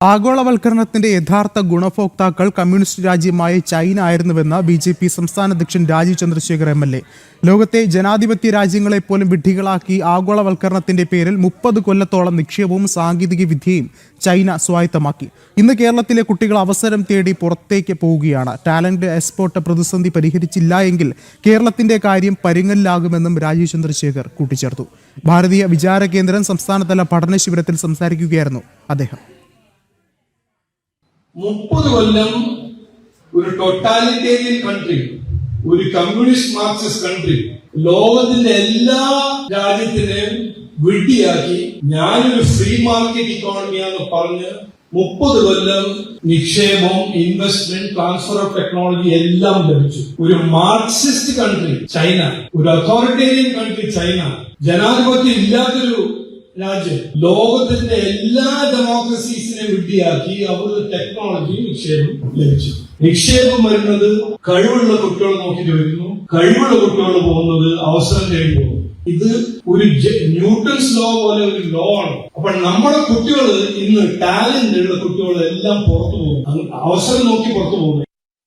ആഗോളവൽക്കരണത്തിന്റെ യഥാർത്ഥ ഗുണഭോക്താക്കൾ കമ്മ്യൂണിസ്റ്റ് രാജ്യമായ ചൈന ആയിരുന്നുവെന്ന് ബി.ജെ.പി. സംസ്ഥാന അധ്യക്ഷൻ രാജീവ് ചന്ദ്രശേഖർ എം.എൽ.എ. ലോകത്തെ ജനാധിപത്യ രാജ്യങ്ങളെപ്പോലും വിഡ്ഢികളാക്കി ആഗോളവൽക്കരണത്തിന്റെ പേരിൽ 30 കൊല്ലത്തോളം നിക്ഷേപവും സാങ്കേതിക വിദ്യയും ചൈന സ്വായത്തമാക്കി. ഇന്ന് കേരളത്തിലെ കുട്ടികൾ അവസരം തേടി പുറത്തേക്ക് പോവുകയാണ്. ടാലന്റ് എക്സ്പോർട്ട് പ്രതിസന്ധി പരിഹരിച്ചില്ല എങ്കിൽ കേരളത്തിന്റെ കാര്യം പരിങ്ങലിലാകുമെന്നും രാജീവ് ചന്ദ്രശേഖർ കൂട്ടിച്ചേർത്തു. ഭാരതീയ വിചാര കേന്ദ്രം സംസ്ഥാനതല പഠന ശിബിരത്തിൽ സംസാരിക്കുകയായിരുന്നു അദ്ദേഹം. 30 കൊല്ലം ഒരു ടോട്ടാലിറ്റേറിയൻ കൺട്രി, ഒരു കമ്മ്യൂണിസ്റ്റ് മാർക്സിസ്റ്റ് കൺട്രി ലോകത്തിന്റെ എല്ലാ രാജ്യത്തിനെയും വിഡ്ഢിയാക്കി ഞാനൊരു ഫ്രീ മാർക്കറ്റ് ഇക്കോണമിയാന്ന് പറഞ്ഞ് 30 കൊല്ലം നിക്ഷേപം, ഇൻവെസ്റ്റ്മെന്റ്, ട്രാൻസ്ഫർ ഓഫ് ടെക്നോളജി എല്ലാം ലഭിച്ചു. ഒരു മാർക്സിസ്റ്റ് കൺട്രി ചൈന, ഒരു അതോറിറ്റേറിയൻ കൺട്രി ചൈന, ജനാധിപത്യം ഇല്ലാത്തൊരു രാജ്യം ലോകത്തിന്റെ എല്ലാ ഡെമോക്രസീസിനെ വിഡ്ഢിയാക്കി അവരുടെ ടെക്നോളജി നിക്ഷേപം ലഭിച്ചു. നിക്ഷേപം വരുന്നത് കഴിവുള്ള കുട്ടികൾ നോക്കിയിട്ട് വരുന്നു, കഴിവുള്ള കുട്ടികൾ പോകുന്നത് അവസരം തേടി പോകുന്നു. ഇത് ഒരു ന്യൂട്ടൺസ് ലോ പോലെ ഒരു ലോ ആണ്. അപ്പൊ നമ്മുടെ കുട്ടികൾ ഇന്ന് ടാലന്റ് ഉള്ള കുട്ടികൾ എല്ലാം പുറത്തു പോകും, അവസരം നോക്കി പുറത്തു പോകും.